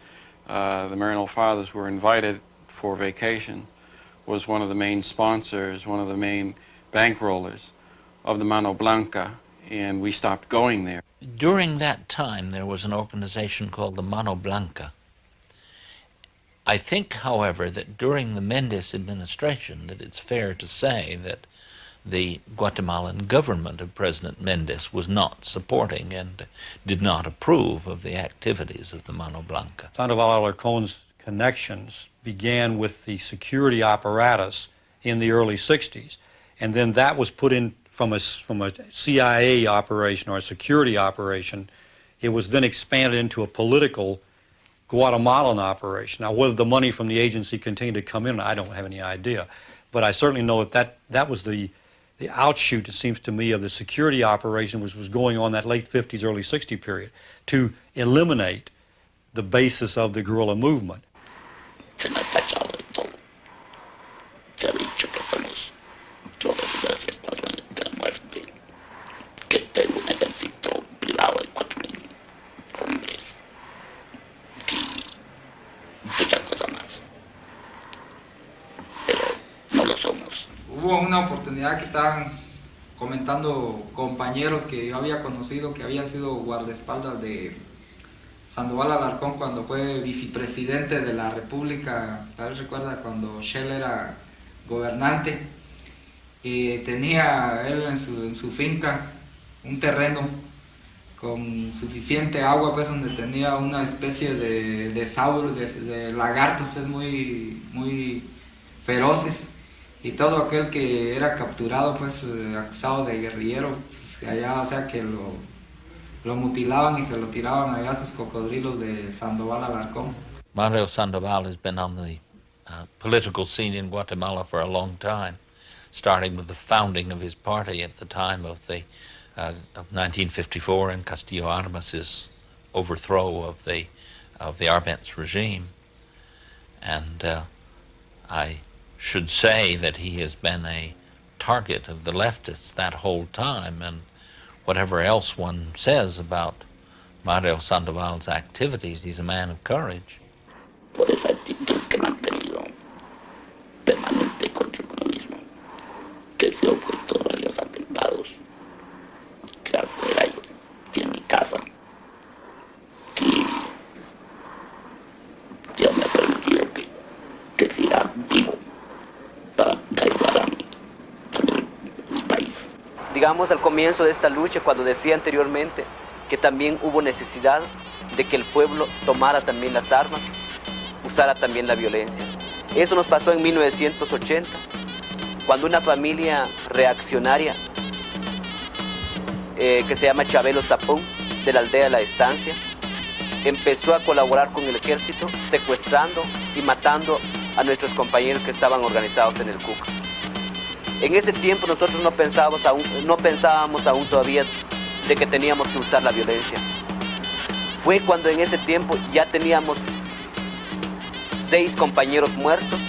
the Maryknoll Fathers were invited for vacation, was one of the main sponsors, one of the main bankrollers of the Mano Blanca, and we stopped going there.
During that time, there was an organization called the Mano Blanca. I think, however, that during the Méndez administration, that it's fair to say that the Guatemalan government of President Méndez was not supporting and did not approve of the activities of the Mano Blanca.
Sandoval Alarcón's connections began with the security apparatus in the early 60s, and then that was put in from a CIA operation or a security operation. It was then expanded into a political Guatemalan operation. Now, whether the money from the agency continued to come in, I don't have any idea. But I certainly know that was the outshoot, it seems to me, of the security operation which was going on that late 50s, early 60 period to eliminate the basis of the guerrilla movement.
Se me ha tachado de todo. Se ha dicho que somos drogas y escuadrones de la muerte, que tengo un ejército privado de 4,000 hombres y muchas cosas más. Pero no lo somos.
Hubo una oportunidad que estaban comentando compañeros que yo había conocido que habían sido guardaespaldas de Sandoval Alarcón cuando fue vicepresidente de la República. Tal vez recuerda cuando Shell era gobernante, que tenía él en su finca un terreno con suficiente agua, pues, donde tenía una especie de sauros, de lagartos, pues, muy feroces, y todo aquel que era capturado, pues, acusado de guerrillero, pues, allá, o sea, que lo mutilaban y se lo tiraban allá a sus cocodrilos de Sandoval Alarcón.
Mario Sandoval has been on the political scene in Guatemala for a long time, starting with the founding of his party at the time of 1954 and Castillo Armas's overthrow of the Arbenz regime. And I should say that he has been a target of the leftists that whole time, and whatever else one says about Mario Sandoval's activities, he's a man of courage.
Por esa actitud que he mantenido permanente contra el comunismo, que he sido opuesto a varios atentados, que afuera y en mi casa, que Dios me ha permitido que siga vivo para ayudar a mi país.
Digamos, al comienzo de esta lucha, cuando decía anteriormente que también hubo necesidad de que el pueblo tomara también las armas, usara también la violencia. Eso nos pasó en 1980, cuando una familia reaccionaria que se llama Chabelo Tapón, de la aldea La Estancia, empezó a colaborar con el ejército, secuestrando y matando a nuestros compañeros que estaban organizados en el Cuca. En ese tiempo nosotros no pensábamos aún todavía de que teníamos que usar la violencia. Fue cuando en ese tiempo ya teníamos 6 compañeros muertos,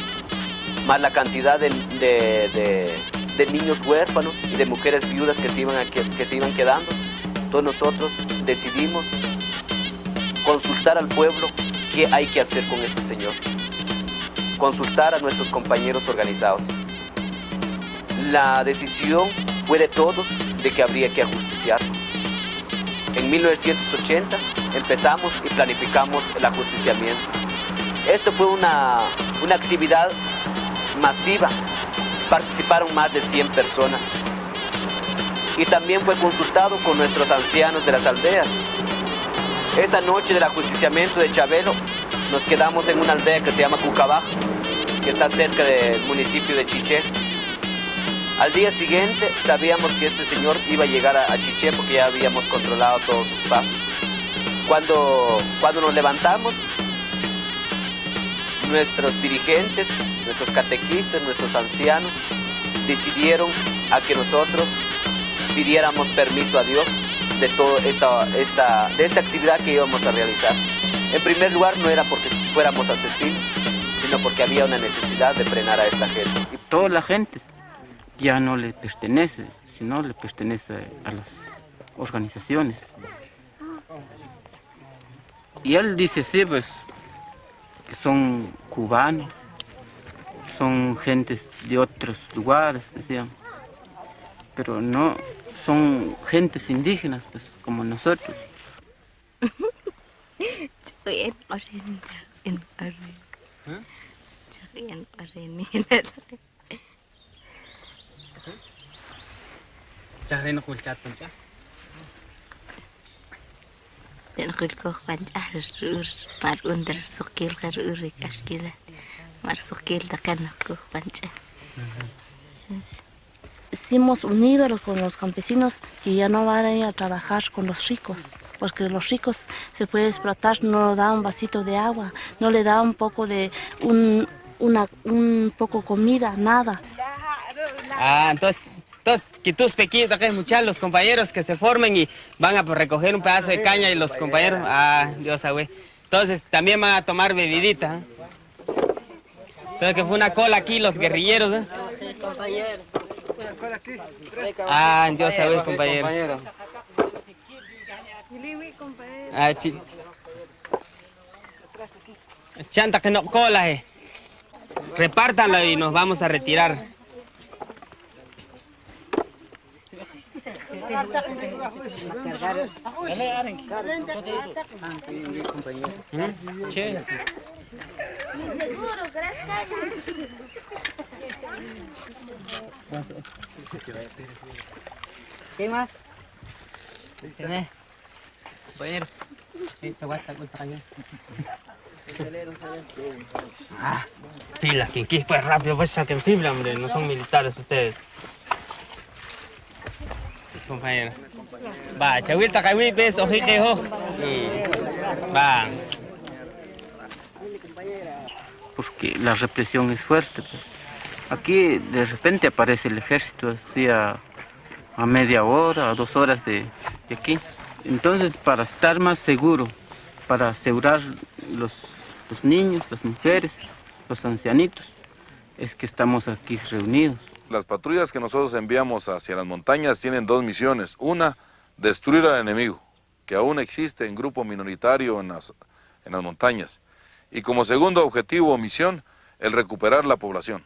más la cantidad de niños huérfanos y de mujeres viudas que se iban quedando. Entonces nosotros decidimos consultar al pueblo qué hay que hacer con este señor. Consultar a nuestros compañeros organizados. La decisión fue de todos de que habría que ajusticiarlo. En 1980 empezamos y planificamos el ajusticiamiento. Esto fue una actividad masiva. Participaron más de 100 personas. Y también fue consultado con nuestros ancianos de las aldeas. Esa noche del ajusticiamiento de Chabelo nos quedamos en una aldea que se llama Cucabaja, que está cerca del municipio de Chiché. Al día siguiente sabíamos que este señor iba a llegar a Chiché porque ya habíamos controlado todos sus pasos. Cuando nos levantamos, nuestros dirigentes, nuestros catequistas, nuestros ancianos decidieron a que nosotros pidiéramos permiso a Dios de toda esta actividad que íbamos a realizar. En primer lugar, no era porque fuéramos asesinos, sino porque había una necesidad de frenar a esta gente.
Toda la gente ya no le pertenece, sino le pertenece a las organizaciones. Y él dice, sí, pues, que son cubanos, son gentes de otros lugares, decían. Pero no, son gentes indígenas, pues, como nosotros.
Hemos unido con los campesinos que ya no van a ir a trabajar con los ricos, porque los ricos se pueden explotar, no le dan un vasito de agua, no le dan un poco de un poco comida, nada.
Entonces que tus pequeños, muchachos, los compañeros que se formen y van a recoger un pedazo de caña y los compañeros, Dios sabe. Entonces también van a tomar bebidita. Entonces que fue una cola aquí los guerrilleros. Dios sabe, compañero. Chanta que no cola, repártanlo y nos vamos a retirar. ¿Qué más? Compañero, fila, Quinquís, pues rápido, pues saquen fibra, hombre, no son militares ustedes. Compañero. Va, chahuilta, cahuí, pez, ojiquejo. Va. Porque la represión es fuerte, pues. Aquí de repente aparece el ejército, así a media hora, a 2 horas de aquí. Entonces, para estar más seguro, para asegurar los niños, las mujeres, los ancianitos, es que estamos aquí reunidos.
Las patrullas que nosotros enviamos hacia las montañas tienen 2 misiones. Una, destruir al enemigo, que aún existe en grupo minoritario en las montañas. Y como segundo objetivo o misión, el recuperar la población.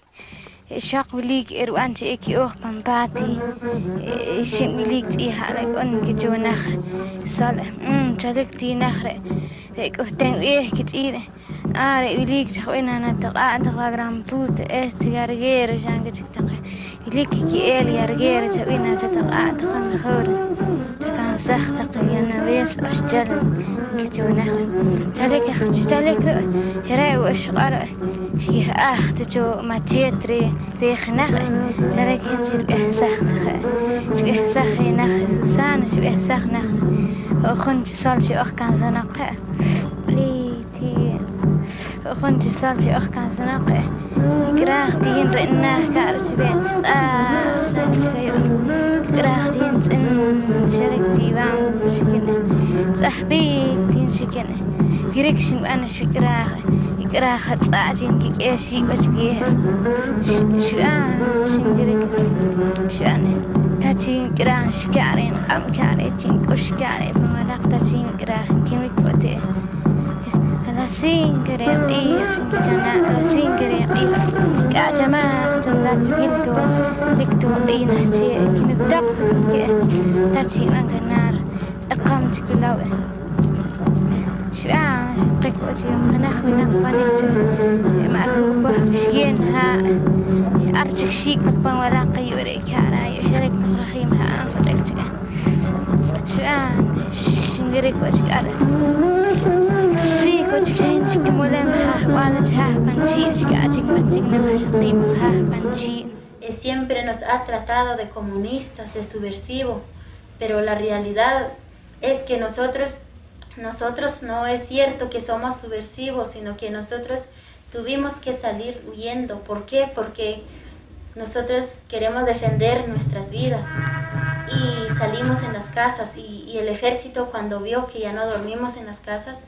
أخنتي صالتي أخ سناقة قراختين رئنا كارش بيت شاركتي قراختين تن شاركتي بام مشكلة صاحبيتين شكلة قريكشن أنا شو قراخة تصاعدين كيك إيشي وشكيها شو شنقريك شو أنا تاتين قراخ شكارين قام كاريتين كوشكاري بملاق تاتين قراخ كيميك فوتي
Siempre nos ha tratado de comunistas, de subversivos, pero la realidad es que nosotros no es cierto que somos subversivos, sino que nosotros tuvimos que salir huyendo. ¿Por qué? Porque nosotros queremos defender nuestras vidas y salimos en las casas y el ejército, cuando vio que ya no dormimos en las casas,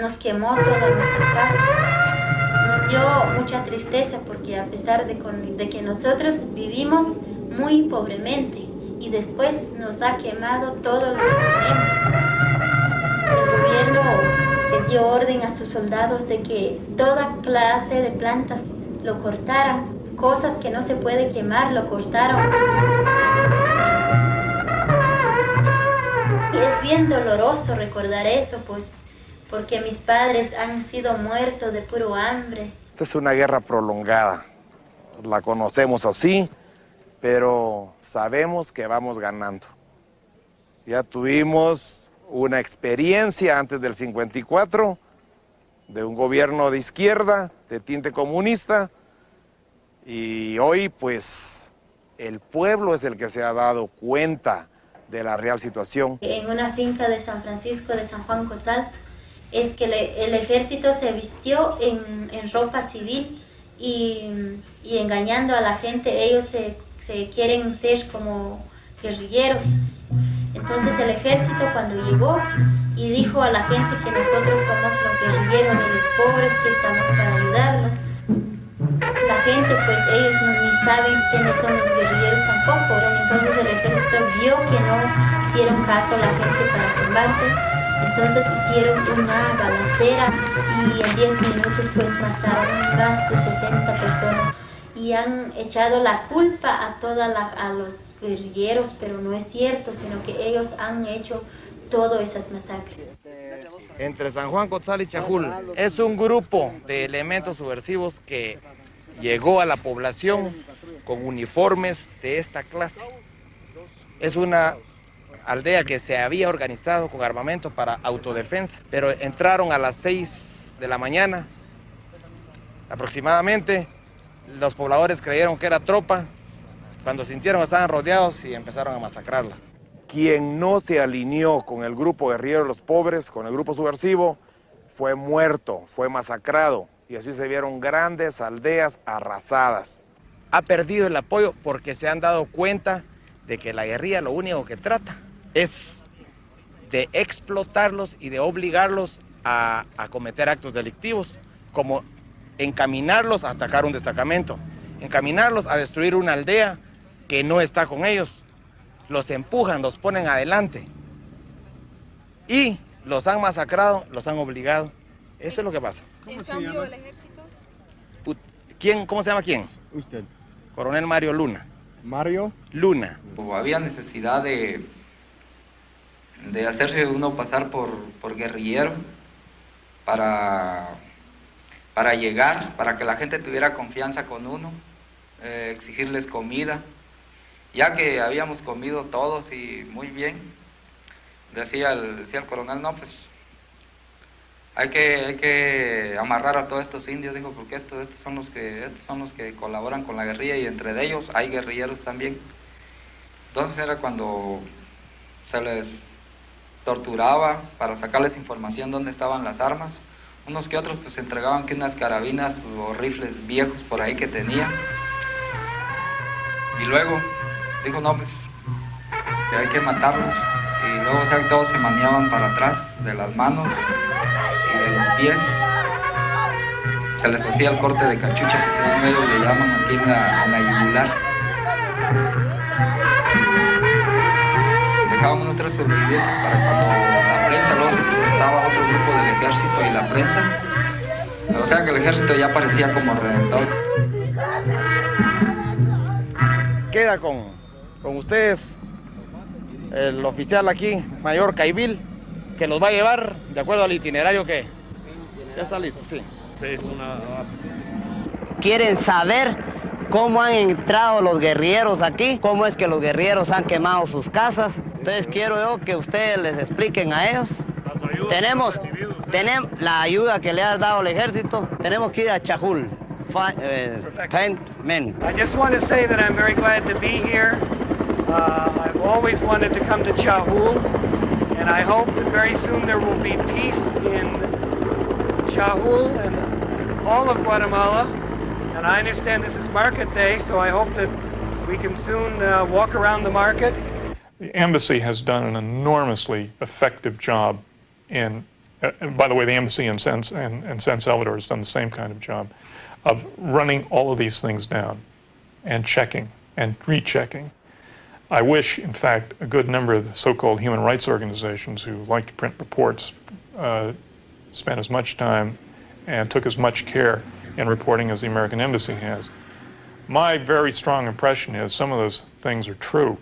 nos quemó todas nuestras casas. Nos dio mucha tristeza porque a pesar de que nosotros vivimos muy pobremente y después nos ha quemado todo lo que tenemos. El gobierno le dio orden a sus soldados de que toda clase de plantas lo cortaran, cosas que no se puede quemar, lo cortaron. es bien doloroso recordar eso, pues, porque mis padres han sido muertos de puro hambre.
Esta es una guerra prolongada, la conocemos así, pero sabemos que vamos ganando. Ya tuvimos una experiencia antes del 54 de un gobierno de izquierda, de tinte comunista, y hoy pues el pueblo es el que se ha dado cuenta de la real situación.
En una finca de San Francisco de San Juan Cotzal es que el ejército se vistió en ropa civil y engañando a la gente, ellos se quieren ser como guerrilleros. Entonces el ejército cuando llegó y dijo a la gente que nosotros somos los guerrilleros de los pobres, que estamos para ayudarlos. La gente, pues ellos ni saben quiénes son los guerrilleros tampoco, ¿verdad? Entonces el ejército vio que no hicieron caso a la gente para tumbarse, entonces hicieron una balacera y en 10 minutos pues mataron más de 60 personas y han echado la culpa a los guerrilleros, pero no es cierto, sino que ellos han hecho todas esas masacres.
Entre San Juan Cotzal y Chajul es un grupo de elementos subversivos que llegó a la población con uniformes de esta clase. Es una aldea que se había organizado con armamento para autodefensa, pero entraron a las 6 de la mañana aproximadamente. Los pobladores creyeron que era tropa, cuando sintieron que estaban rodeados y empezaron a masacrarla.
Quien no se alineó con el grupo guerrillero de los pobres, con el grupo subversivo, fue muerto, fue masacrado, y así se vieron grandes aldeas arrasadas.
Ha perdido el apoyo porque se han dado cuenta de que la guerrilla lo único que trata es de explotarlos y de obligarlos a cometer actos delictivos, como encaminarlos a atacar un destacamento, encaminarlos a destruir una aldea que no está con ellos. Los empujan, los ponen adelante y los han masacrado, los han obligado. Eso es lo que pasa.
¿Cómo se llama el ejército?
¿Quién? ¿Cómo se llama quién?
Usted.
Coronel Mario Luna.
¿Mario?
Luna.
Había necesidad de hacerse uno pasar por guerrillero para llegar, para que la gente tuviera confianza con uno, exigirles comida. Ya que habíamos comido todos y muy bien, decía el coronel, no, pues hay que amarrar a todos estos indios, dijo, porque estos son los que colaboran con la guerrilla y entre ellos hay guerrilleros también. Entonces era cuando se les torturaba para sacarles información dónde estaban las armas. Unos que otros pues entregaban que unas carabinas o rifles viejos por ahí que tenían. Y luego dijo, no, pues que hay que matarlos. Y luego, o sea, todos se maniaban para atrás de las manos y de los pies. Se les hacía el corte de cachucha, que según ellos le llaman aquí en la yugular. Dejábamos nuestros sobrevivientes para cuando la prensa luego se presentaba otro grupo del ejército y la prensa. O sea que el ejército ya parecía como redentor.
Queda con ustedes el oficial aquí, Mayor Caibil, que los va a llevar de acuerdo al itinerario que ya está listo, sí.
Quieren saber cómo han entrado los guerrilleros aquí, cómo es que los guerrilleros han quemado sus casas. Entonces quiero yo que ustedes les expliquen a ellos. Tenemos la ayuda que le ha dado el ejército, tenemos que ir a Chajul. 10 men.
I just want to say that I'm very glad to be here. I've always wanted to come to Chahul, and I hope that very soon there will be peace in Chahul and all of Guatemala. And I understand this is market day, so I hope that we can soon walk around the market.
The embassy has done an enormously effective job in, by the way, the embassy in San Salvador has done the same kind of job of running all of these things down and checking and rechecking. I wish, in fact, a good number of the so-called human rights organizations who like to print reports spent as much time and took as much care in reporting as the American Embassy has. My very strong impression is some of those things are true.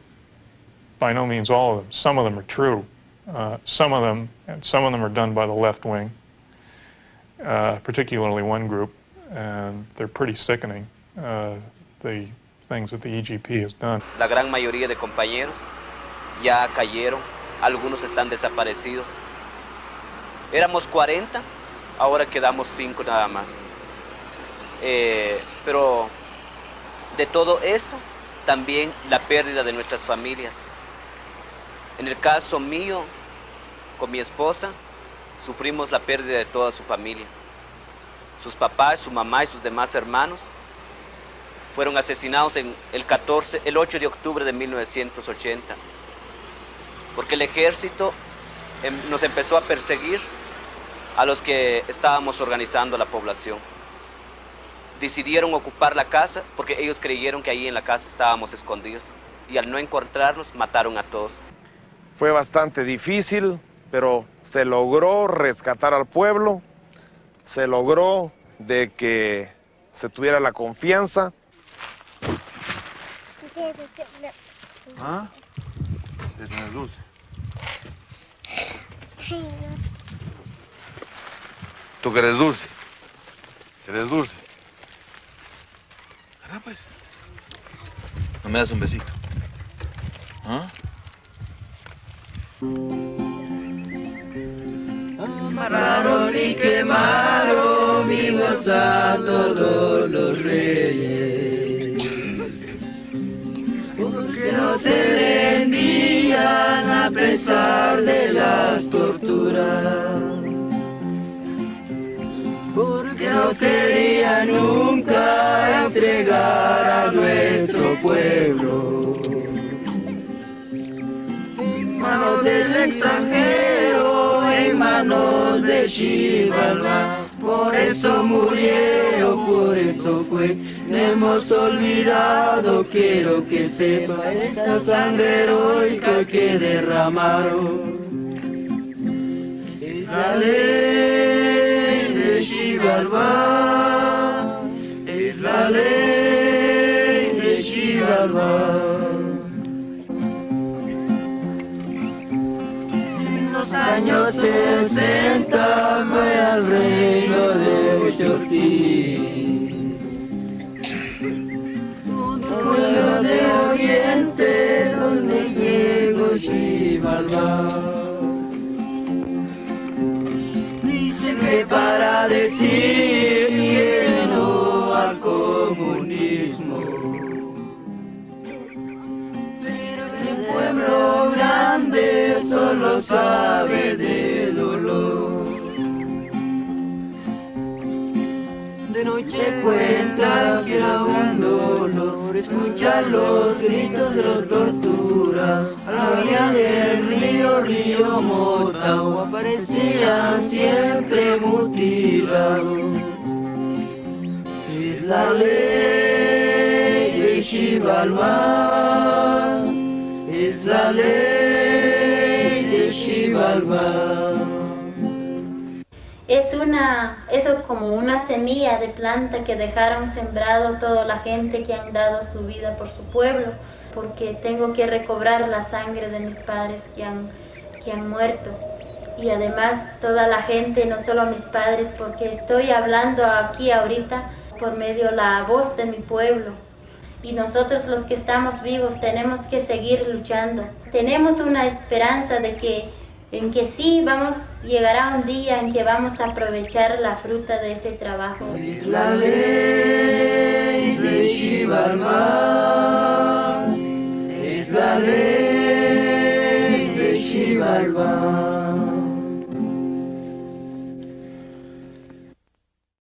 By no means all of them. Some of them are true. Some of them are done by the left wing, particularly one group, and they're pretty sickening, the things that the EGP has done.
La gran mayoría de compañeros ya cayeron, algunos están desaparecidos. Éramos 40, ahora quedamos 5 nada más. Pero de todo esto, también la pérdida de nuestras familias. En el caso mío, con mi esposa, sufrimos la pérdida de toda su familia. Sus papás, su mamá y sus demás hermanos fueron asesinados el 8 de octubre de 1980, porque el ejército nos empezó a perseguir a los que estábamos organizando la población. Decidieron ocupar la casa porque ellos creyeron que ahí en la casa estábamos escondidos, y al no encontrarnos mataron a todos.
Fue bastante difícil, pero se logró rescatar al pueblo, se logró de que se tuviera la confianza.
¿Ah? Es muy dulce. ¿Tú quieres dulce? ¿Quieres dulce? Ahora pues. ¿No me das un besito? ¿Ah?
Amarraron y quemaron vivos a todos los reyes, porque no se rendían a pesar de las torturas, porque no querían nunca entregar a nuestro pueblo en manos del extranjero, en manos de Xibalbá. Por eso murieron, por eso fue, no hemos olvidado, quiero que sepa, esa sangre heroica que derramaron. Es la ley de Xibalbá, es la ley de Xibalbá. En los años 60 fue al reino de Uxortí, un pueblo de Oriente donde llegó Xibalbá. Dicen que para decir que no al comunismo, pero este pueblo grande solo sabe de dolor. De noche cuenta que era un dolor escuchar los gritos de los torturas. A la orilla del río Motagua aparecían siempre mutilados. Es la ley de Xibalbá, es la ley de Xibalbá.
Es como una semilla de planta que dejaron sembrado toda la gente que han dado su vida por su pueblo, porque tengo que recobrar la sangre de mis padres que han muerto. Y además toda la gente, no solo mis padres, porque estoy hablando aquí ahorita por medio de la voz de mi pueblo. Y nosotros los que estamos vivos tenemos que seguir luchando. Tenemos una esperanza de que sí llegará un día en que vamos a aprovechar la fruta de ese trabajo.
Es la ley de Xibalbá, es la ley de Xibalbá.